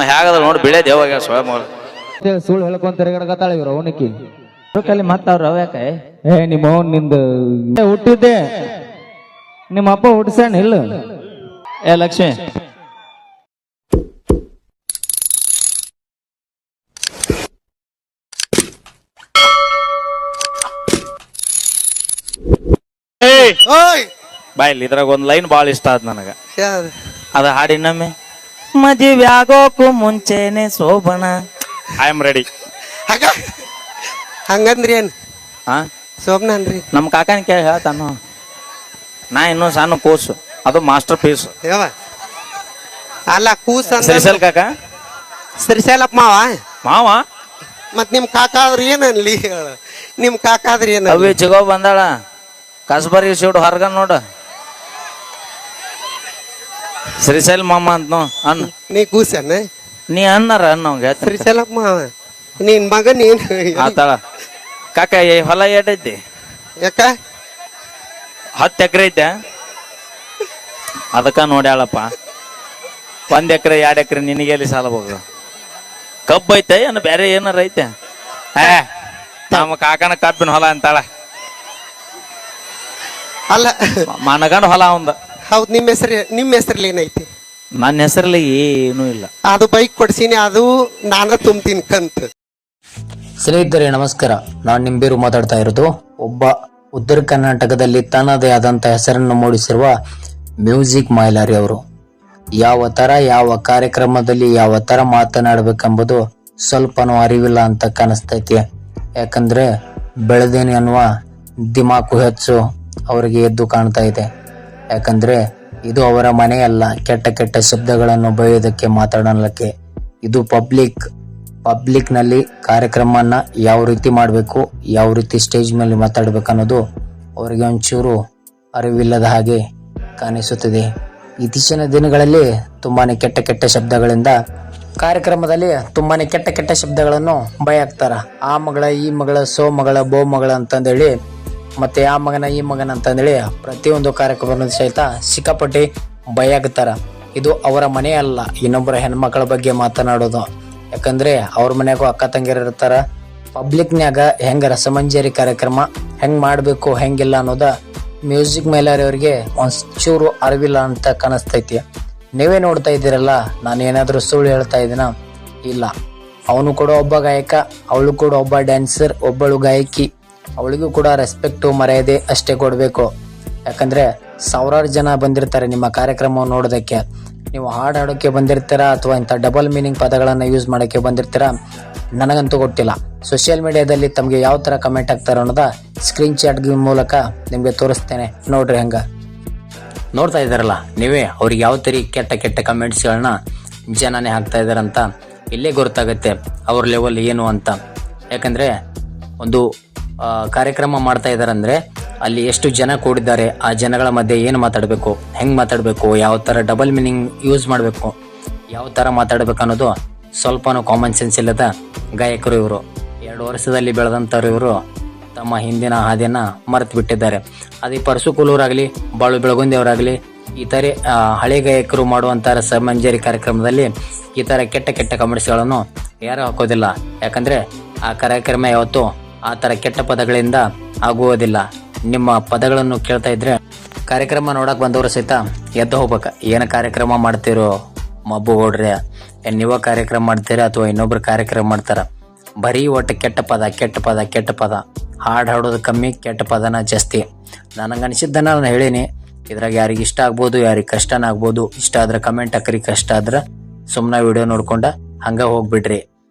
ಹೇಗದ ನೋಡಿ ಬಿಳೆ ದೇವಾಗ ಸ್ವಯಂ ಸುಳ್ಳು ಹೇಳ್ಕೊಂತ ತಿರುಗಡಕತ್ತಾಳ ಇವ್ರು ಅವನಿಕ್ಕಿ ಕಲಿ ಮತ್ತ ಅವ್ರ ಅವ್ಯಾಕ ನಿಮ್ಮ ಅವ್ನ ನಿಂದ ಹುಟ್ಟಿದ್ದೆ ನಿಮ್ಮ ಅಪ್ಪ ಹುಟ್ಟಿಸ್ಯಾನ ಇಲ್ಲ ಲಕ್ಷ್ಮಿ ಬಾಯ್ಲಿ ಇದ್ರಾಗ ಒಂದ್ ಲೈನ್ ಬಾಳ ಇಷ್ಟ ಆದ್ ನನಗ ಅದ ಹಾಡಿನಮ್ಮೆ ಮದುವೆ ಆಗೋಕು ಮುಂಚೆನೆ ಶೋಭಣ ಐ ಆಮ್ ರೆಡಿ ಹಂಗಂದ್ರಿ ಏನ್ ಶೋಭನ ಅಂದ್ರಿ ನಮ್ ಕಾಕನ ಕೇಳಿ ಹೇಳ್ತಾನು ನಾ ಇನ್ನೂ ಸಣ್ಣ ಕೂಸು ಅದು ಮಾಸ್ಟರ್ ಪೀಸ್ ಯಾವ ಅಲ್ಲ ಕೂಸ ಶ್ರೀಶೈಲ್ ಕಾಕ ಶ್ರೀಶೈಲಪ್ಪ ಮಾವ ಮಾವ ಮತ್ ನಿಮ್ ಕಾಕ ಆದ್ರ ಏನನ್ಲಿ ಹೇಳ ನಿಮ್ ಕಾಕ ಆದ್ರ ಏನ ಅವಿ ಚಿಗೋ ಬಂದಾಳ ಕಸ್ಬರಿ ಸೀಡು ಹೊರಗ ನೋಡ ಶ್ರೀಶೈಲ್ ಮಾಮ ಅಂತ ಅನ್ನ ನೀ ಕೂಸನ ನೀ ಅನ್ನಾರ ಅನ್ನವಂಗ ಶ್ರೀಶೈಲಪ್ಪ ಮಾವ ನಿನ್ ಮಗ ನೀನ್ ಆತಾಳ ಕಾಕ ಹೊಲ ಏಟೈತಿ ಯಾಕ 10 ಎಕರೆ ಐತೆ ಅದಕ್ಕ ನೋಡ್ಯಾಳಪ್ಪ 1 ಎಕರೆ 2 ಎಕರೆ ನಿನಗೆಲ್ಲಿ ಸಾಲ ಹೋಗ ಕಬ್ಬು ಐತೆ ಏನು ಬೇರೆ ಏನಾರ ಐತೆ ನಮ್ಮ ಕಾಕನ ಕಬ್ಬಿನ ಹೊಲ ಅಂತಾಳ ಅಲ್ಲ ಮನಗಂಡ ಹೊಲ ಅವಂದ ಹೌದ್ ನಿಮ್ಮ ಹೆಸರಲ್ಲಿ ಏನೈತಿ ನನ್ನ ಹೆಸರಲ್ಲಿ ಏನೂ ಇಲ್ಲ ಅದು ಬೈಕ್ ಕೊಡ್ಸೀನಿ ಅದು ನಾನ ತುಂಬ್ತೀನಿ ಕಂತ ಸ್ನೇಹಿತರೆ ನಮಸ್ಕಾರ, ನಾನು ನಿಂಬೇರು ಮಾತಾಡ್ತಾ ಇರೋದು. ಒಬ್ಬ ಉತ್ತರ ಕರ್ನಾಟಕದಲ್ಲಿ ತನ್ನದೇ ಆದಂತ ಹೆಸರನ್ನು ಮೂಡಿಸಿರುವ ಮ್ಯೂಸಿಕ್ ಮೈಲಾರಿ ಅವರು ಯಾವ ತರ ಯಾವ ಕಾರ್ಯಕ್ರಮದಲ್ಲಿ ಯಾವ ತರ ಮಾತನಾಡಬೇಕೆಂಬುದು ಸ್ವಲ್ಪನೂ ಅರಿವಿಲ್ಲ ಅಂತ ಕಾಣಿಸ್ತೈತಿ. ಯಾಕಂದ್ರೆ ಬೆಳೆದೇನೆ ಅನ್ನುವ ದಿಮಾಕು ಹೆಚ್ಚು ಅವರಿಗೆ ಎದ್ದು ಕಾಣ್ತಾ ಇದೆ. ಯಾಕಂದ್ರೆ ಇದು ಅವರ ಮನೆಯಲ್ಲ, ಕೆಟ್ಟ ಕೆಟ್ಟ ಶಬ್ದಗಳನ್ನು ಬೈಯೋದಕ್ಕೆ ಮಾತಾಡಲಿಕ್ಕೆ. ಇದು ಪಬ್ಲಿಕ್ ನಲ್ಲಿ ಕಾರ್ಯಕ್ರಮನ ಯಾವ ರೀತಿ ಮಾಡಬೇಕು, ಯಾವ ರೀತಿ ಸ್ಟೇಜ್ ಮೇಲೆ ಮಾತಾಡ್ಬೇಕು ಅನ್ನೋದು ಅವರಿಗೆ ಒಂಚೂರು ಅರಿವಿಲ್ಲದ ಹಾಗೆ ಕಾಣಿಸುತ್ತಿದೆ. ಇತ್ತೀಚಿನ ದಿನಗಳಲ್ಲಿ ತುಂಬಾನೇ ಕೆಟ್ಟ ಕೆಟ್ಟ ಶಬ್ದಗಳಿಂದ ಕಾರ್ಯಕ್ರಮದಲ್ಲಿ ತುಂಬಾನೇ ಕೆಟ್ಟ ಕೆಟ್ಟ ಶಬ್ದಗಳನ್ನು ಬೈಯಾಕ್ತಾರ. ಆ ಮಗಳ, ಈ ಮಗಳ, ಸೋ ಮಗಳ, ಬೋ ಮಗಳ ಅಂತಂದೇಳಿ, ಮತ್ತೆ ಆ ಮಗನ ಈ ಮಗನ ಅಂತಂದೇಳಿ ಪ್ರತಿಯೊಂದು ಕಾರ್ಯಕ್ರಮದ ಸಹಿತ ಸಿಕ್ಕಾಪಟ್ಟಿ ಬೈಯಾಕ್ತಾರ. ಇದು ಅವರ ಮನೆ ಅಲ್ಲ, ಇನ್ನೊಬ್ಬರ ಹೆಣ್ಮಕ್ಳ ಬಗ್ಗೆ ಮಾತನಾಡೋದು. ಯಾಕಂದ್ರೆ ಅವ್ರ ಮನ್ಯಾಗೂ ಅಕ್ಕ ತಂಗಿಯರು ಇರ್ತಾರ. ಪಬ್ಲಿಕ್ನ್ಯಾಗ ಹೆಂಗ ರಸಮಂಜರಿ ಕಾರ್ಯಕ್ರಮ ಹೆಂಗ್ ಮಾಡ್ಬೇಕು ಹೆಂಗಿಲ್ಲ ಅನ್ನೋದ ಮ್ಯೂಸಿಕ್ ಮೈಲಾರಿ ಅವ್ರಿಗೆ ಒಂಚೂರು ಅರಿವಿಲ್ಲ ಅಂತ ಕಾಣಿಸ್ತೈತಿ. ನೀವೇ ನೋಡ್ತಾ ಇದ್ದೀರಲ್ಲ, ನಾನು ಏನಾದ್ರೂ ಸುಳ್ಳು ಹೇಳ್ತಾ ಇದ್ದೀನ? ಇಲ್ಲ. ಅವನು ಕೂಡ ಒಬ್ಬ ಗಾಯಕ, ಅವಳು ಕೂಡ ಒಬ್ಬ ಡ್ಯಾನ್ಸರ್, ಒಬ್ಬಳು ಗಾಯಕಿ. ಅವಳಿಗೂ ಕೂಡ ರೆಸ್ಪೆಕ್ಟು ಮರ್ಯಾದೆ ಅಷ್ಟೇ ಕೊಡ್ಬೇಕು. ಯಾಕಂದ್ರೆ ಸಾವಿರಾರು ಜನ ಬಂದಿರ್ತಾರೆ ನಿಮ್ಮ ಕಾರ್ಯಕ್ರಮವನ್ನು ನೋಡೋದಕ್ಕೆ. ನೀವು ಹಾಡು ಹಾಡೋಕೆ ಬಂದಿರ್ತೀರಾ ಅಥವಾ ಇಂಥ ಡಬಲ್ ಮೀನಿಂಗ್ ಪದಗಳನ್ನು ಯೂಸ್ ಮಾಡೋಕ್ಕೆ ಬಂದಿರ್ತೀರಾ, ನನಗಂತೂ ಗೊತ್ತಿಲ್ಲ. ಸೋಷಿಯಲ್ ಮೀಡಿಯಾದಲ್ಲಿ ತಮಗೆ ಯಾವ ಥರ ಕಮೆಂಟ್ ಆಗ್ತಾರೆ ಅನ್ನೋದ ಸ್ಕ್ರೀನ್ ಶಾಟ್ ಮೂಲಕ ನಿಮಗೆ ತೋರಿಸ್ತೇನೆ. ನೋಡ್ರಿ ಹೆಂಗ ನೋಡ್ತಾ ಇದ್ದಾರಲ್ಲ ನೀವೇ, ಅವ್ರಿಗೆ ಯಾವ ಥರ ಕೆಟ್ಟ ಕೆಟ್ಟ ಕಮೆಂಟ್ಸ್ಗಳನ್ನ ಜನನೇ ಹಾಕ್ತಾ ಇದ್ದಾರಂತ ಇಲ್ಲೇ ಗೊತ್ತಾಗುತ್ತೆ ಅವ್ರ ಲೆವೆಲ್ ಏನು ಅಂತ. ಯಾಕಂದ್ರೆ ಒಂದು ಕಾರ್ಯಕ್ರಮ ಮಾಡ್ತಾ ಇದ್ದಾರಂದ್ರೆ ಅಲ್ಲಿ ಎಷ್ಟು ಜನ ಕೂಡಿದ್ದಾರೆ, ಆ ಜನಗಳ ಮಧ್ಯೆ ಏನು ಮಾತಾಡಬೇಕು, ಹೆಂಗ್ ಮಾತಾಡಬೇಕು, ಯಾವ ಥರ ಡಬಲ್ ಮೀನಿಂಗ್ ಯೂಸ್ ಮಾಡಬೇಕು, ಯಾವ ಥರ ಮಾತಾಡಬೇಕು ಅನ್ನೋದು ಸ್ವಲ್ಪನೂ ಕಾಮನ್ ಸೆನ್ಸ್ ಇಲ್ಲದ ಗಾಯಕರು ಇವರು. 2 ವರ್ಷದಲ್ಲಿ ಬೆಳೆದಂಥವ್ರು ಇವರು ತಮ್ಮ ಹಿಂದಿನ ಹಾದಿಯನ್ನ ಮರೆತು ಬಿಟ್ಟಿದ್ದಾರೆ. ಅದೇ ಪರಸು ಕೂಲೂರಾಗಲಿ, ಬಾಳು ಬೆಳಗುಂದಿ ಅವರಾಗಲಿ, ಈ ಥರ ಹಳೆ ಗಾಯಕರು ಮಾಡುವಂಥ ರಸಮಂಜರಿ ಕಾರ್ಯಕ್ರಮದಲ್ಲಿ ಈ ಥರ ಕೆಟ್ಟ ಕೆಟ್ಟ ಕಮೆಂಟ್ಸ್ಗಳನ್ನು ಯಾರು ಹಾಕೋದಿಲ್ಲ. ಯಾಕಂದರೆ ಆ ಕಾರ್ಯಕ್ರಮ ಯಾವತ್ತೂ ಆ ಥರ ಕೆಟ್ಟ ಪದಗಳಿಂದ ಆಗುವುದಿಲ್ಲ. ನಿಮ್ಮ ಪದಗಳನ್ನು ಕೇಳ್ತಾ ಇದ್ರೆ ಕಾರ್ಯಕ್ರಮ ನೋಡಕ್ ಬಂದವರು ಸಹಿತ ಎದ್ದು ಹೋಗ್ಬೇಕ. ಏನು ಕಾರ್ಯಕ್ರಮ ಮಾಡ್ತಿರೋ ಮಬ್ಬು ಓಡ್ರೆ, ನೀವ ಕಾರ್ಯಕ್ರಮ ಮಾಡ್ತೀರಾ ಅಥವಾ ಇನ್ನೊಬ್ರು ಕಾರ್ಯಕ್ರಮ ಮಾಡ್ತಾರ? ಬರೀ ಒಟ್ಟು ಕೆಟ್ಟ ಪದ ಕೆಟ್ಟ ಪದ ಕೆಟ್ಟ ಪದ, ಹಾಡು ಹಾಡೋದು ಕಮ್ಮಿ, ಕೆಟ್ಟ ಪದನ ಜಾಸ್ತಿ. ನನಗನ್ಸಿದ್ದನ್ನ ನಾನು ಹೇಳೀನಿ. ಇದ್ರಾಗ ಯಾರಿಗೆ ಇಷ್ಟ ಆಗ್ಬೋದು, ಯಾರಿಗೆ ಕಷ್ಟನ ಆಗ್ಬೋದು. ಇಷ್ಟ ಆದ್ರೆ ಕಮೆಂಟ್ ಹಾಕ್ರಿ, ಕಷ್ಟ ಆದ್ರೆ ಸುಮ್ಮನೆ ವಿಡಿಯೋ ನೋಡ್ಕೊಂಡ ಹಂಗ ಹೋಗ್ಬಿಡ್ರಿ.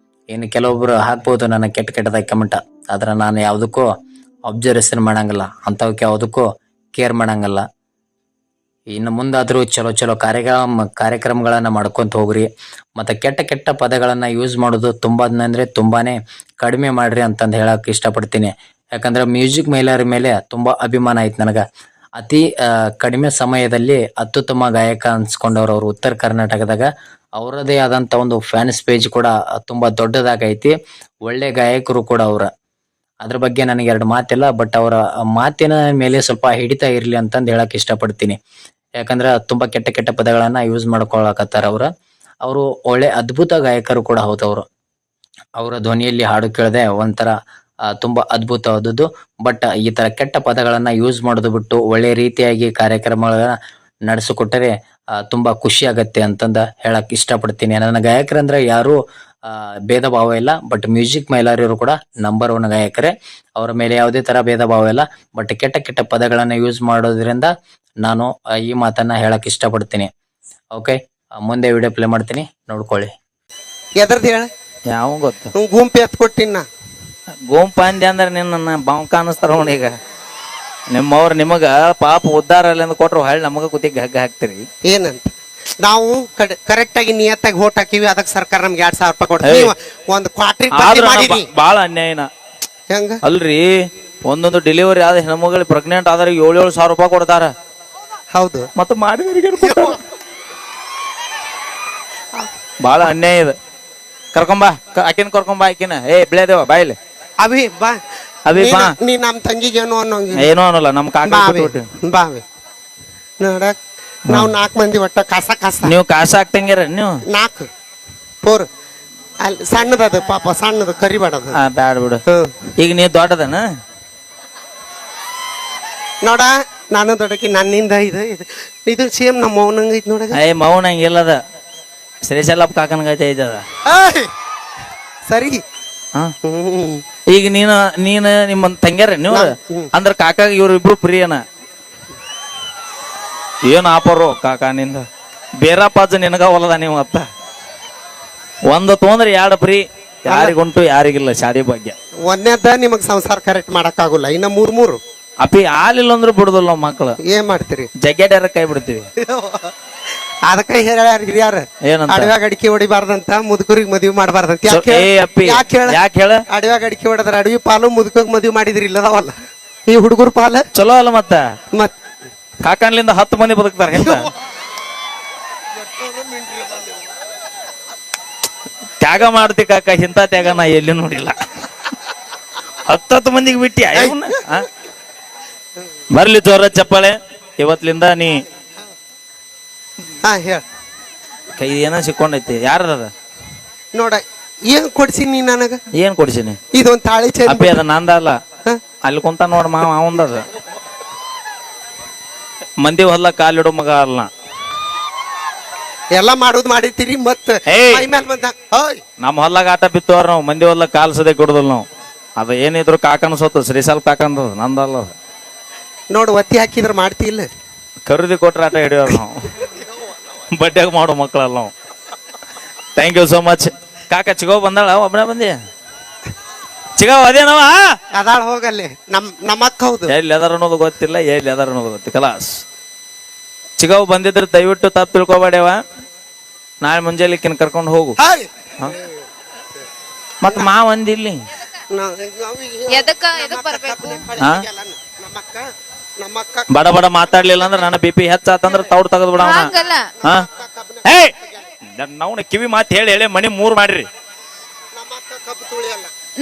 ಇನ್ನು ಕೆಲವೊಬ್ರು ಹಾಕ್ಬೋದು ನನ್ನ ಕೆಟ್ಟ ಕೆಟ್ಟದಾಗ ಕಮೆಂಟ್, ಆದ್ರೆ ನಾನು ಯಾವುದಕ್ಕೂ ಅಬ್ಸರ್ವೇಷನ್ ಮಾಡಂಗಿಲ್ಲ, ಅಂಥವಕ್ಕೆ ಯಾವುದಕ್ಕೂ ಕೇರ್ ಮಾಡಂಗಿಲ್ಲ. ಇನ್ನು ಮುಂದಾದರೂ ಚಲೋ ಕಾರ್ಯಕ್ರಮಗಳನ್ನ ಮಾಡ್ಕೊಂತ ಹೋಗ್ರಿ. ಮತ್ತು ಕೆಟ್ಟ ಕೆಟ್ಟ ಪದಗಳನ್ನು ಯೂಸ್ ಮಾಡೋದು ತುಂಬಾನೇ ಕಡಿಮೆ ಮಾಡ್ರಿ ಅಂತಂದು ಹೇಳಕ್ ಇಷ್ಟಪಡ್ತೀನಿ. ಯಾಕಂದ್ರೆ ಮ್ಯೂಸಿಕ್ ಮೈಲಾರಿ ಮೇಲೆ ತುಂಬಾ ಅಭಿಮಾನ ಐತೆ ನನಗೆ. ಅತಿ ಕಡಿಮೆ ಸಮಯದಲ್ಲಿ ಅತ್ಯುತ್ತಮ ಗಾಯಕ ಅನ್ಸ್ಕೊಂಡವ್ರು ಅವರು ಉತ್ತರ ಕರ್ನಾಟಕದಾಗ. ಅವರದೇ ಆದಂಥ ಒಂದು ಫ್ಯಾನ್ಸ್ ಪೇಜ್ ಕೂಡ ತುಂಬಾ ದೊಡ್ಡದಾಗೈತಿ. ಒಳ್ಳೆ ಗಾಯಕರು ಕೂಡ ಅವ್ರ. ಅದ್ರ ಬಗ್ಗೆ ನನಗೆ 2 ಮಾತಿಲ್ಲ, ಬಟ್ ಅವರ ಮಾತಿನ ಮೇಲೆ ಸ್ವಲ್ಪ ಹಿಡಿತಾ ಇರ್ಲಿ ಅಂತಂದು ಹೇಳಕ್ ಇಷ್ಟಪಡ್ತೀನಿ. ಯಾಕಂದ್ರೆ ತುಂಬಾ ಕೆಟ್ಟ ಕೆಟ್ಟ ಪದಗಳನ್ನ ಯೂಸ್ ಮಾಡ್ಕೊಳಕತ್ತಾರ ಅವ್ರ. ಅವರು ಒಳ್ಳೆ ಅದ್ಭುತ ಗಾಯಕರು ಕೂಡ ಹೌದು. ಅವರು ಅವರ ಧ್ವನಿಯಲ್ಲಿ ಹಾಡು ಕೇಳದೆ ಒಂಥರ ತುಂಬಾ ಅದ್ಭುತವಾದದ್ದು. ಬಟ್ ಈ ತರ ಕೆಟ್ಟ ಪದಗಳನ್ನ ಯೂಸ್ ಮಾಡೋದು ಬಿಟ್ಟು ಒಳ್ಳೆ ರೀತಿಯಾಗಿ ಕಾರ್ಯಕ್ರಮಗಳನ್ನ ನಡೆಸಿಕೊಟ್ಟರೆ ತುಂಬಾ ಖುಷಿ ಆಗತ್ತೆ ಅಂತಂದ ಹೇಳಕ್ ಇಷ್ಟಪಡ್ತೀನಿ. ನನ್ನ ಗಾಯಕರಂದ್ರೆ ಯಾರು ಭೇದ ಭಾವ ಇಲ್ಲ. ಬಟ್ ಮ್ಯೂಸಿಕ್ ಮೈಲಾರಿಯವರು ಕೂಡ ನಂಬರ್ 1 ಗಾಯಕರೇ. ಅವರ ಮೇಲೆ ಯಾವುದೇ ತರ ಭೇದ ಭಾವ ಇಲ್ಲ. ಬಟ್ ಕೆಟ್ಟ ಕೆಟ್ಟ ಪದಗಳನ್ನ ಯೂಸ್ ಮಾಡೋದ್ರಿಂದ ನಾನು ಈ ಮಾತನ್ನ ಹೇಳಕ್ ಇಷ್ಟಪಡ್ತೀನಿ. ಓಕೆ, ಮುಂದೆ ವಿಡಿಯೋ ಪ್ಲೇ ಮಾಡ್ತೀನಿ, ನೋಡ್ಕೊಳ್ಳಿ. ಎದ್ರದ್ದು ಹೇಳ ಯಾವ ಗೊತ್ತು ಗುಂಪು ಎತ್ ಕೊಟ್ಟಿನ ಗೋಂಪಾಂದಿ ಅಂದ್ರೆ ನಿನ್ನ ಬಾಂಕ ಅನ್ನಿಸ್ತಾರ ಈಗ. ನಿಮ್ಮವ್ರು ನಿಮಗ ಪಾಪ ಉದ್ದಾರ ಅಲ್ಲಿಂದ ಕೊಟ್ರು ಹೊಳ್ಳಿ ನಮಗ ಕುತ್ತಿಗೆ ಹಗ್ಗ ಹಾಕ್ತಿರಿ. ಏನಂತ ನಾವು ಕರೆಕ್ಟ್ ಆಗಿ ನಿಯತ್ತಾಗಿ ಓಟ್ ಹಾಕಿವಿ, ಅದಕ್ಕೆ ಸರ್ಕಾರ ನಮ್ಗೆ 2,000 ರೂಪಾಯಿ ಕೊಡ್ತೀವಿ. ಒಂದು ಕ್ವಾಟ್ರಿ ಮಾಡಿರಿ. ಬಾಳ ಅನ್ಯಾಯನ ಹೆಂಗ ಅಲ್ರಿ, ಒಂದೊಂದು ಡೆಲಿವರಿ ಆದ ಹೆಣ್ಮಗಳು ಪ್ರೆಗ್ನೆಂಟ್ ಆದ್ರೆ 7,000 ರೂಪಾಯಿ ಕೊಡ್ತಾರ. ಹೌದು, ಮತ್ತೆ ಮಾಡಿದವರಿಗೆ ಬಾಳ ಅನ್ಯಾಯ ಇದೆ. ಕರ್ಕೊಂಬಾ ಆಕಿನ ಕರ್ಕೊಂಬಾ, ಆಕಿನ ಬೆಳೆದೇವ ಬಾಯಿಲಿ ಅಭಿ ಬಾ ಅಭಿ ಬಾ. ನೀ ನಮ್ ತಂಗಿಗೆ ಏನೋ ಏನೋ ಅನ್ನಲ್ಲ, ನಮ್ ಕಾಕ ಬಾವಿ ನೋಡಕ್ ನಾವ್ 4 ಮಂದಿ ಒಟ್ಟ ಕಾಸ ನೀವು ಕಾಸ ಹಾಕ್ತಂಗ್ಯಾರ ನೀವು 4 4 ಅಲ್ಲಿ ಸಣ್ಣದದು ಪಾಪ, ಸಣ್ಣದು ಕರಿಬೇಡದು. ಬ್ಯಾಡ ಬಿಡು. ಈಗ ನೀ ದೊಡ್ಡದನ ನೋಡ, ನಾನು ದೊಡ್ಡಕಿ, ನನ್ನಿಂದ ಇದು ಸೇಮ್ ನಮ್ಮ ಮೌನಂಗ ಐತಿ ನೋಡ. ಮೌನ ಹಂಗಿಲ್ಲದ, ಶ್ರೀಶೈಲಪ್ಪ ಕಾಕನ್ಗೈತೆ ಐತದ. ಸರಿ, ಈಗ ನೀನ ನಿಮ್ಮ ತಂಗ್ಯಾರ ನೀವು ಅಂದ್ರ ಕಾಕಾಗ ಇವ್ರಿಬ್ರು ಪ್ರಿಯನ ಏನ್ ಆಪರು ಕಾಕ ನಿಂದ ಬೇರಪ್ಪಾಜ ನಿನಗ ಹೊಲದ ನೀವು ಅತ್ತ ಒಂದು ತೊಂದ್ರೆ 2 ಪ್ರೀ, ಯಾರಿಗುಂಟು ಯಾರಿಗಿಲ್ಲ ಶಾದಿ ಭಾಗ್ಯ. ಒಂದೇದ ನಿಮಗ್ ಸಂಸಾರ ಕರೆಕ್ಟ್ ಮಾಡಕ್ ಆಗುಲ್ಲ, ಇನ್ನ 3 ಅಪ್ಪಿ ಹಾಲಿಲ್ಲ ಅಂದ್ರೂ ಬಿಡುದಿಲ್ಲ ನಾವ್ ಮಕ್ಳು. ಏನ್ ಮಾಡ್ತೀರಿ, ಜಗ್ಗೆಡ್ಯಾರ ಕೈ ಬಿಡ್ತೀವಿ. ಅದಕ್ಕ ಹಿರಿಯಾರ ಅಡವ್ಯಾಗ ಅಡಿಕೆ ಹೊಡಿಬಾರ್ದಂತ, ಮುದುಕರಿಗೆ ಮದ್ವಿ ಮಾಡಬಾರ್ದಂತ. ಯಾಕೆ ಹೇಳ? ಅಡವ್ಯಾಗ ಅಡಿಕೆ ಹೊಡೆದ್ರ ಅಡವಿ ಪಾಲು, ಮುದುಕಗ್ ಮದ್ವಿ ಮಾಡಿದ್ರಿ ಇಲ್ಲದವಲ್ಲ ಈ ಹುಡುಗರು ಪಾಲ ಚಲೋ ಅಲ್ಲ. ಮತ್ತ ಕಾಕನ್ಲಿಂದ 10 ಮಂದಿ ಬದುಕ್ತಾರ. ತ್ಯಾಗ ಮಾಡ್ತಿ ಕಾಕ, ಇಂಥ ತ್ಯಾಗ ನಾ ಎಲ್ಲಿ ನೋಡಿಲ್ಲ. 10 ಮಂದಿಗೆ ಬಿಟ್ಟಿ ಬರ್ಲಿ ಜೋರ ಚಪ್ಪಾಳೆ. ಇವತ್ಲಿಂದ ನೀ ಹೇಳ ಕೈ ಏನೋ ಸಿಕ್ಕೊಂಡೈತಿ. ಯಾರದ ನೋಡ, ಏನ್ ಕೊಡ್ಸಿ ನೀ ನನಗ? ಏನ್ ಕೊಡ್ಸಿನಿ? ಇದೊಂದ್ ತಾಳಿ ಚೈನ್. ಅಪ್ಪಿ ಅದ ನಂದಲ್ಲ, ಅಲ್ಲಿ ಕುಂತ ನೋಡ ಮಾವ ಅವಂದದ. ಮಂದಿ ಹೊಲ್ಲ ಕಾಲಿಡೋ ಮಗ ಅಲ್ಲ. ಎಲ್ಲಾ ಮಾಡೋದು ಮಾಡಿತೀರಿ ಮತ್ತ ನಮ್ಮ ಹೊಲ್ಲಾಗ ಆಟ ಬಿತ್ತವ್ರ ನಾವು, ಮಂದಿ ಹೊಲ್ಲ ಕಾಲ್ಸದೆ ಕೊಡುದಿಲ್ಲ ನಾವು. ಅದ ಏನಿದ್ರು ಕಾಕನ ಸೊತ್ತು, ಶ್ರೀಶಾಲ್ ಕಾಕಂದ, ನಂದಲ್ಲ. ನೋಡು, ಒತ್ತಿ ಹಾಕಿದ್ರ ಮಾಡ್ತಿಲ್ಲ, ಖರೀದಿ ಕೊಟ್ರ ಆಟ ಹಿಡಿಯೋರು ನಾವು. ಬಡ್ಡ್ಯಾಗ ಮಾಡೋ ಮಕ್ಕಳಲ್ಲ ನಾವು. Thank you so much. ಕಾಕ ಚಿಗೋ ಬಂದಾಳ, ಒಬ್ಬನೇ ಬಂದಿ ಚಿಗವ್ ಅದೇನವ ಅದಾಳ ಹೋಗಲ್ಲಿ. ನಮ್ಮ ಅಕ್ಕ ಹೌದು, ಎಲ್ಲಿ ಅದಾರ ಅನ್ನೋದು ಗೊತ್ತಿಲ್ಲ, ಎಲ್ಲಿ ಅದಾರ ಅನ್ನೋದು ಗೊತ್ತಿಲ್ಲ. ಕಲಾಸ್ ಚಿಗವ್ ಬಂದಿದ್ರೆ ದಯವಿಟ್ಟು ತಪ್ಪು ತಿಳ್ಕೊಬೇಡವ. ನಾಳೆ ಮುಂಜಾನೆ ಕರ್ಕೊಂಡು ಹೋಗು. ಮತ್ ಮಾವ ಅಂದಿಲ್ಲಿ ಬಡ ಬಡ ಮಾತಾಡ್ಲಿಲ್ಲ ಅಂದ್ರೆ ನನ್ನ BP ಹೆಚ್ಚಾತಂದ್ರ ತೌಡ್ ತಗದ್ ಬಿಡ. ನಾವು ಕಿವಿ ಮಾತು ಹೇಳಿ ಮನಿ 3 ಮಾಡ್ರಿ.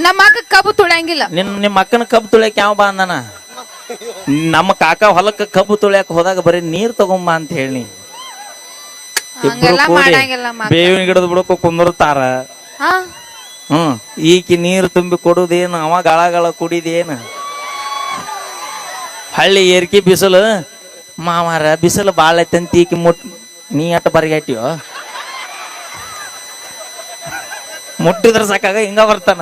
ನಮ್ಮ ಅಕ್ಕ ಕಬ್ಬು ತುಳಿಯಂಗಿಲ್ಲ. ನಿಮ್ಮ ಅಕ್ಕನ ಕಬ್ಬು ತುಳಿಯಕ್ ಯಾವ ಬಾ ಅಂದನ? ನಮ್ಮ ಕಾಕ ಹೊಲಕ್ಕ ಕಬ್ಬು ತುಳಿಯಕ್ ಹೋದಾಗ ಬರೀ ನೀರ್ ತಗೊಂಬ ಅಂತ ಹೇಳಿ ಇಬ್ರು ಕೂಡಿ ಬೇವಿನ ಗಿಡದ ಬಿಡಕ್ಕೂ ಕುಂದಿರ್ತಾರ. ಈಕಿ ನೀರು ತುಂಬಿ ಕೊಡುದೇನು, ಅವ ಗಳ ಕುಡಿದೇನು. ಹಳ್ಳಿ ಏರ್ಕಿ ಬಿಸಿಲು ಮಾವಾರ, ಬಿಸಿಲು ಬಾಳ ಐತಂತ ಈಕಿ ನೀ ಅಟ್ಟ ಬರಿಗಾಟಿಯೋ, ಮುಟ್ಟಿದ್ರ ಸಾಕಾಗ ಹಿಂಗ ಬರ್ತಾನ.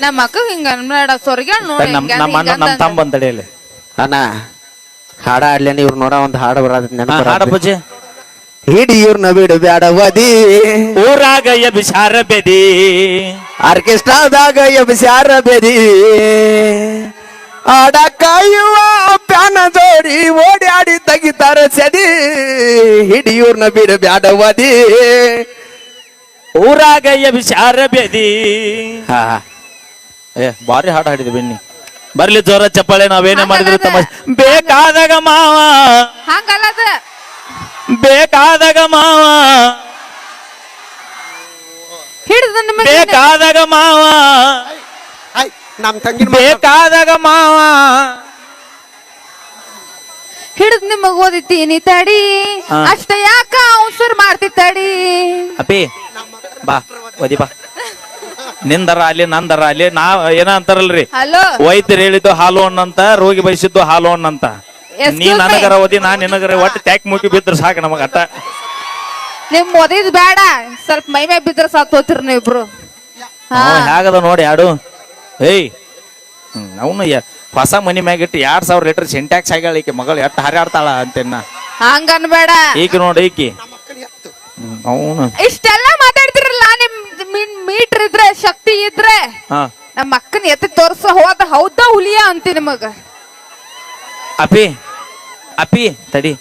ನಮ್ಮ ಅಕ್ಕ ಹಿಂಗ ನಮ್ಮ ತಮ್ಮ ತಡೆಯಲ್ಲಿ ಅಣ್ಣ ಹಾಡ ಆಡ್ಲೇನೆ ಇವ್ರು ನೋಡ ಒಂದು ಹಾಡು ಬರೋದ್ ಹಾಡ ಪೂಜೆ. ಹಿಡಿಯೂರ್ನ ಬಿಡು ಬ್ಯಾಡವದಿ, ಊರಾಗ ಎಬಿಸಾರ ಬೆದಿ, ಆರ್ಕೆಸ್ಟ್ರಾದಾಗ ಎಬಿಸಾರ ಬೆದಿ, ಆಡ ಕಾಯುವ ಪ್ಯಾನ ಜೋಡಿ ಓಡಾಡಿ ತೆಗಿತಾರ ಸದಿ. ಹಿಡಿಯೂರ್ನ ಬಿಡು ಬ್ಯಾಡವದಿ, ಊರಾಗ ಎಬಿಸಾರ ಬೆದಿ. ಬಾರಿ ಹಾಡು ಹಾಡಿದ್ವಿ ಬನ್ನಿ. ಬರ್ಲಿ ಜೋರ ಚಪ್ಪಾಳೆ. ನಾವೇನೇ ಮಾಡಿದ್ರು ತಮ್ಮ ಬೇಕಾದಾಗ ಮಾವ, ಹಂಗಲ್ಲದ ಬೇಕಾದಾಗ ಮಾವ, ಹಿಡಿದ ಬೇಕಾದಾಗ ಮಾವ, ನಮ್ ತಂಗಿ ಬೇಕಾದಾಗ ಮಾವ, ಹಿಡಿದ್ ನಿಮಗ್ ಓದಿತೀನಿ ತಡಿ ಅಷ್ಟ ಯಾಕ ಅವಸರ್ ಮಾಡ್ತಿ ತಡಿ. ಅಪ್ಪಿ ಬಾ ಓದಿ ಬಾ. ನಿಂದರ ಅಲ್ಲಿ ನಂದರ ಅಲ್ಲಿ ಏನ ಅಂತಾರಲ್ರಿ, ಹಲೋ ವೈದ್ಯರು ಹೇಳಿದ್ದು ಹಾಲು ಹಣ್ಣಂತ, ರೋಗಿ ಬಯಸಿದ್ದು ಹಾಲು ಹಣ್ಣಂತ. ನೀ ನನಗರ ಓದಿ, ನಾ ನಿನಗರ ಒಟ್ಟು ಟ್ಯಾಕ್ ಮುಗಿ ಬಿದ್ರು ಸಾಕು ನಮಗ ಅಟ್ಟ. ನಿಮ್ ಓದಿದ್ ಬೇಡ, ಸ್ವಲ್ಪ ಮೈ ಮೇ ಬಿದ್ರ ಸಾತ್ ಹೋತಿರ್ ನೀವಿಬ್ರು. ಹೇಗದ ನೋಡಿ ಯಾಡು. ಏಯ್ ಅವನು ಹೊಸ ಮನಿ ಮ್ಯಾಗಿಟ್ಟು 2000 ಲೀಟರ್ ಸಿಂಟ್ಯಾಕ್ಸ್ ಆಗ್ಯಾಳ ಈಕೆ ಮಗಳು, ಎಟ್ಟು ಹಾರಾಡ್ತಾಳ ಅಂತೇನ. ಹಂಗ ಅನ್ಬೇಡ. ಈಕಿ ನೋಡಿ ಈಕಿ ಅವನು ಇಷ್ಟೆಲ್ಲ ಮಾತಾಡ್ತಿರಲ್ಲ, ನಿಮ್ ಮೀಟರ್ ಇದ್ರೆ ಶಕ್ತಿ ಇದ್ರೆ ನಮ್ಮ ಅಕ್ಕನ ಎತ್ತಿ ತೋರ್ಸ ಹೋದ ಹೌದಾ ಹುಲಿಯ ಅಂತಿ ನಿಮಗ. ಅಪ್ಪಿ ಅಪ್ಪಿ ತಡಿ,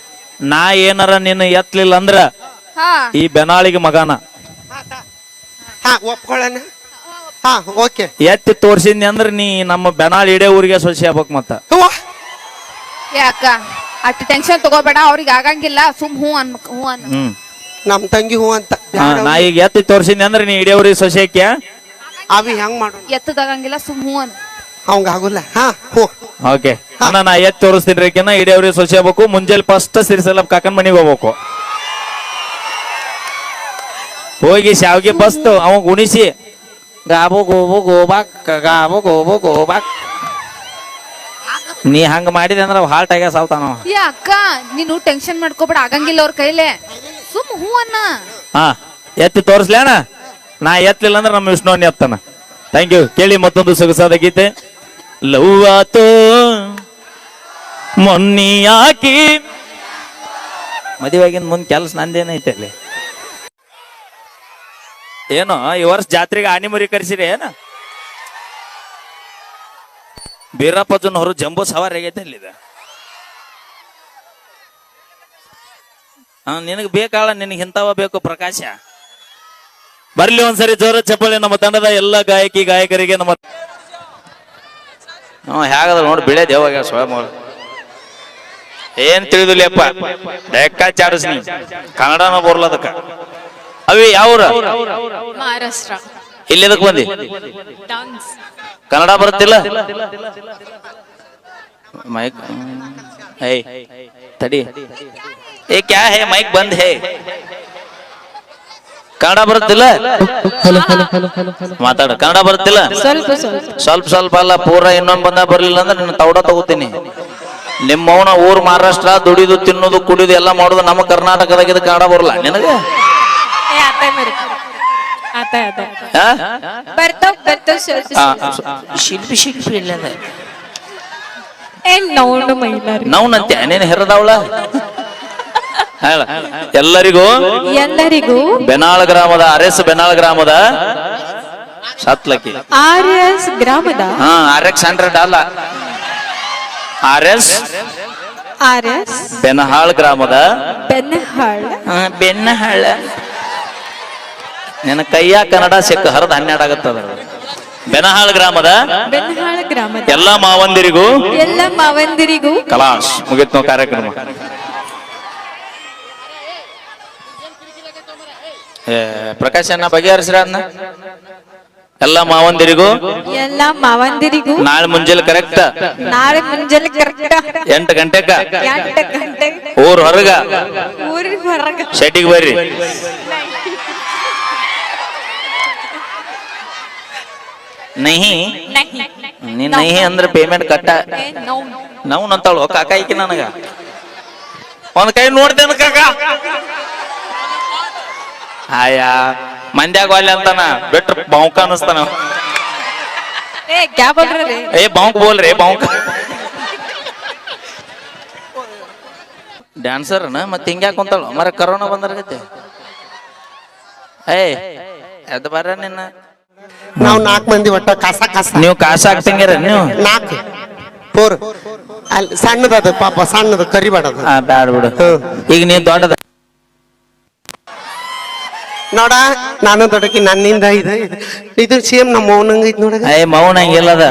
ನಾ ಏನಾರ ನಿನ್ನ ಎತ್ತಲಿಲ್ಲ ಅಂದ್ರ ಈ ಬೆನಾಳಿಗೆ ಮಗನ ಒಪ್ಕೊಳ್ಳೋಣ. ಹಾ ಓಕೆ. ಎತ್ತಿ ತೋರ್ಸಿದ್ನಿ ಅಂದ್ರ ನೀ ನಮ್ಮ ಬೆನಾಳ್ ಇಡೇ ಊರಿಗೆ ಸೊಸಿ ಆಗ್ಬೇಕು ಮತ್ತ. ಯಾಕ ಅಷ್ಟು ಟೆನ್ಷನ್ ತಗೋಬೇಡ, ಅವ್ರಿಗೆ ಆಗಂಗಿಲ್ಲ, ಸುಮ್ ಹೂ ಅನ್ಬೇಕು. ಹೂ ಅನ್ನ ನಮ್ ತಂಗಿ ಹೂ ಅಂತ. ನಾ ಈಗ ಎತ್ತಿ ತೋರ್ಸಿದ್ನಿ ಅಂದ್ರ ನೀ ಇಡೇ ಊರಿಗೆ ಸೊಸಿ ಹಾಕ್ಯ. ಅವಿ ಹೆಂಗ್ ಮಾಡೋಣ? ಎತ್ತದಾಗಂಗಿಲ್ಲ, ಸುಮ್ ಹೂ ಅನ್. ಅವಂಗ ಆಗುಲ್ಲ. ಹಾ ಹೂ ಓಕೆ ಅಣ್ಣ, ನಾ ಎತ್ತಿ ತೋರಿಸ್ತೀನಿ ರೇಕಿನ ಇಡೇ ಊರಿಗೆ ಸೊಸಿ ಆಗ್ಬೇಕು. ಮುಂಜಾನೆ ಫಸ್ಟ್ ಸಿರಿಸಲ ಕಾಕನ್ ಮನಿಗೆ ಹೋಗ್ಬೇಕು. ಹೋಗಿ ಶಾವ್ಗೆ ಬಸ್ತು ಅವಾಗ ಉಣಿಸಿ ಗಾಬು ಗೋಬು ಗೋಬಾಕ್ ಗಾಬು ಗೋಬು ಗೋಬಾಕ್. ನೀ ಹಂಗ ಮಾಡಿದೆ ಅಂದ್ರ ಹಾಲ್ಟ್ ಆಗ್ಯ ಸಾವ್ತಾನ. ಅಕ್ಕ ನೀನು ಟೆನ್ಷನ್ ಮಾಡ್ಕೋಬೇಡ, ಆಗಂಗಿಲ್ಲ ಅವ್ರ ಕೈಲೇ, ಸುಮ್ ಹೂ ಅನ್ನ. ಹಾ ಎತ್ತಿ ತೋರಿಸ್ಲೇಣ. ನಾ ಎತ್ತಲಿಲ್ಲ ಅಂದ್ರೆ ನಮ್ಮ ವಿಷ್ಣುವನ್ನ ಎತ್ತಾನ. Thank you. ಕೇಳಿ ಮತ್ತೊಂದು ಸೊಗಸಾದ ಗೀತೆ. ಲವ್ ಆತೋ ಮೊನ್ನಿ ಯಾಕಿ ಮದುವೆಗಿನ ಮುಂದ್ ಕೆಲ್ಸ ನಂದೇನೈತೆ ಅಲ್ಲಿ. ಏನೋ ಈ ವರ್ಷ ಜಾತ್ರೆಗೆ ಆನಿ ಮರಿ ಕರ್ಸಿರಿ ಏನ? ಬೀರಪ್ಪಜನ್ ಹೊರ ಜಂಬೂ ಸವಾರಿ ಆಗೈತೆ ಅಲ್ಲಿದೆ. ನಿನಗ್ ಬೇಕಾಳ, ನಿನಗೆ ಇಂಥವ ಬೇಕು ಪ್ರಕಾಶ. ಬರ್ಲಿ ಒಂದ್ಸರಿ ಜೋರ ಚಪ್ಪಾಳೆ ನಮ್ಮ ತಂಡದ ಎಲ್ಲ ಗಾಯಕಿ ಗಾಯಕರಿಗೆ. ನಮ್ಮ ಹೇಗದ ನೋಡಿ ಬಿಳೆ ದೇವಾಗ ಸ್ವಯಂ ಏನ್ ತಿಳಿದಿಲ್ಲಪ್ಪ, ಲೆಕ್ಕಾಚಾರಿಸ್ ನೀ ಕನ್ನಡನ ಬರ್ಲದಕ್ಕ. ಅವಿ ಯಾವ್ರ? ಮಹಾರಾಷ್ಟ್ರ. ಇಲ್ಲಿ ಎದಕ್ ಬಂದಿ? ಕನ್ನಡ ಬರುತ್ತಿಲ್ಲ ಮೈಕ್. ಏಯ್ ತಡಿ, ಏ ಕ್ಯಾ ಹೇ ಮೈಕ್ ಬಂದ್ ಹೇ. ಕನ್ನಡ ಬರುತ್ತಿಲ್ಲ ಮಾತಾಡ. ಕನ್ನಡ ಬರುತ್ತಿಲ್ಲ ಸ್ವಲ್ಪ ಸ್ವಲ್ಪ ಅಲ್ಲ, ಪೂರ ಇನ್ನೊಂದ್ ಬಂದ ಬರ್ಲಿಲ್ಲ ಅಂದ್ರೆ ನಿನ್ನ ತೌಡ ತಗೋತೀನಿ. ನಿಮ್ಮವನ ಊರ್ ಮಹಾರಾಷ್ಟ್ರ, ದುಡಿದು ತಿನ್ನೋದು ಕುಡಿದು ಎಲ್ಲ ಮಾಡೋದು. ನಮ್ಮ ಕರ್ನಾಟಕದಾಗ ಇದು ಕನ್ನಡ ಬರಲ್ಲ ನಿನಗ? ಶಿಲ್ಪಿ ಶಿಲ್ಪಿ ಇಲ್ಲ ನೌನಂತೆ ನೀನು ಹೆರದವಳ. ಎಲ್ಲರಿಗೂ ಬೆನಾಳ್ ಗ್ರಾಮದ RS ಬೆನಾಳ್ ಗ್ರಾಮದ ಸತ್ಲಕ್ಕಿ RS ಗ್ರಾಮದ RX100 ಅಲ್ಲ, RS ಬೆನಹಾಳ್ ಗ್ರಾಮದ ಬೆನ್ನಹಾಳ. ನಿನ್ನ ಕೈಯ ಕನ್ನಡ ಸಿಕ್ಕ ಹರಿದ 12 ಆಗತ್ತದ. ಬೆನಹಾಳ್ ಗ್ರಾಮದ ಎಲ್ಲ ಮಾವಂದಿರಿಗೂ ಕಲಾಶ್ ಮುಗಿತ್ ಕಾರ್ಯಕ್ರಮ. ಪ್ರಕಾಶ್ ಅನ್ನ ಬಗೆಹರಿಸ್ರ ಅನ್ನ. ಎಲ್ಲ ಮಾವಂದಿರಿಗೂ ನಾಳೆ ಮುಂಜಾನೆ ಕರೆಕ್ಟ್ 8 ಗಂಟೆಗ ಊರ್ ಹೊರಗ ಶೆಟ್ಟಿಗೆ ಬರ್ರಿ. ನೀ ನಹಿ ಅಂದ್ರೆ ಪೇಮೆಂಟ್ ಕಟ್ಟ. ನಾವು ನಂತಾಳು ಕಾಕ ಈಕಿ ನನಗ ಒಂದ್ ಕೈ ನೋಡ್ತೇನ ಕಾಕ. ಆಯಾ ಮಂದ್ಯಾಗ ವಾಲ್ಯ ಅಂತಾನ, ಬಿಟ್ರ ಬಾವುಕ ಅನಸ್ತಾನ. ಏ ಬಾವುಕ್ ಬೋಲ್ರಿ ಬಾವುಕ. ಡ್ಯಾನ್ಸರ್ನ ಮತ್ತೆ ಹಿಂಗ್ಯಾಕ ಕುಂತಾಳು ಮರ, ಕರೋನಾ ಬಂದರ್ಗತ್ತೆ. ಏ ಅದ್ ಬರ ನಿನ್ನ. ನಾವು 4 ಮಂದಿ ಒಟ್ಟ ಕಾಸ ಕಾಸ. ನೀವು ಕಾಸ ಹಾಕ್ತಂಗಿರ ನೀವು 4 4 ಅಲ್ಲಿ ಸಣ್ಣದದು ಪಾಪ, ಸಣ್ಣದು ಕರಿಬೇಡದು. ಬ್ಯಾಡ ಬಿಡು. ಈಗ ನೀ ದೊಡ್ಡದ ನೋಡ, ನಾನು ದೊಡ್ಡಕಿ, ನನ್ನಿಂದ ಇದು ಸೇಮ್ ನಮ್ಮ ಮೌನಂಗ ಐತ್ ನೋಡ. ಏ ಮೌನ ಹಂಗಿಲ್ಲದ,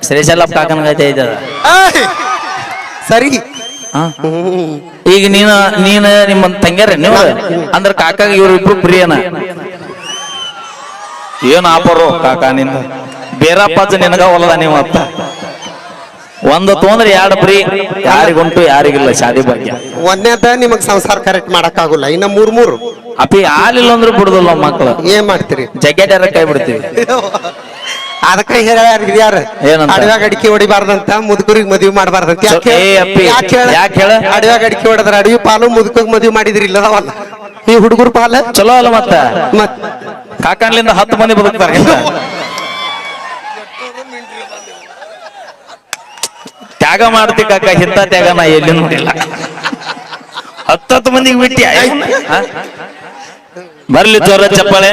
ಶ್ರೀಶೈಲ ಕಾಕನಗೈತೆ ಐತದ. ಸರಿ. ಈಗ ನೀನು ನಿಮ್ಮ ತಂಗ್ಯಾರ ನೀವು ಅಂದ್ರ ಕಾಕಾಗ ಇವ್ರಿಬ್ರು ಪ್ರಿಯನ. ಏನ್ ಆಪರು ಕಾಕ ನಿಂದ ಬೇರಪ್ಪ ನಿನಗ ಹೊಲದ ನೀವು ಅತ್ತ. ಒಂದು ತೊಂದ್ರೆ ಎರಡು ಫ್ರೀ, ಯಾರಿಗುಂಟು ಯಾರಿಗಿಲ್ಲ ಶಾದಿ ಭಾಗ್ಯ. ಒಂದೇದ ನಿಮಗ್ ಸಂಸಾರ ಕರೆಕ್ಟ್ ಮಾಡಕ್ ಆಗುಲ್ಲ, ಇನ್ನ ಮೂರು ಅಪ್ಪಿ ಹಾಲಿಲ್ಲ ಅಂದ್ರೂ ಬಿಡುದಿಲ್ಲ ನಮ್ಮ ಮಕ್ಕಳು. ಏನ್ ಮಾಡ್ತೀರಿ? ಜಗ್ಗೆಟ್ಯಾರ ಕೈ ಬಿಡ್ತೀವಿ. ಅದಕ್ಕ ಯಾರು ಏನಂತ? ಅಡವ್ಯಾಗ ಅಡಿಕೆ ಹೊಡಿಬಾರ್ದಂತ, ಮುದುಕರಿಗೆ ಮದ್ವಿ ಮಾಡಬಾರ್ದಂತ. ಏ ಅಪ್ಪಿ, ಯಾಕ್ ಹೇಳ? ಅಡವ್ಯಾಗ ಅಡಿಕೆ ಹೊಡೆದ್ರ ಅಡವಿ ಪಾಲು, ಮುದುಕಗ್ ಮದ್ವಿ ಮಾಡಿದ್ರಿ ಇಲ್ಲದವಲ್ಲ ಈ ಹುಡುಗರು ಪಾಲ ಚಲೋ ಅಲ್ಲ ಮತ್ತ? ಮತ್ ಕಾಕಣ್ಲಿಂದ 10 ಮಂದಿ ಬದುಕ್ತಾರೆ. ತ್ಯಾಗ ಮಾಡ್ತಿ ಕಾಕ, ಇಂಥ ತ್ಯಾಗ ನಾ ಎಲ್ಲಿ ನೋಡಿಲ್ಲ. 10 ಮಂದಿಗೆ ಬಿಟ್ಟಿ ಬರ್ಲಿ ಜೋರ ಚಪ್ಪಾಳೆ.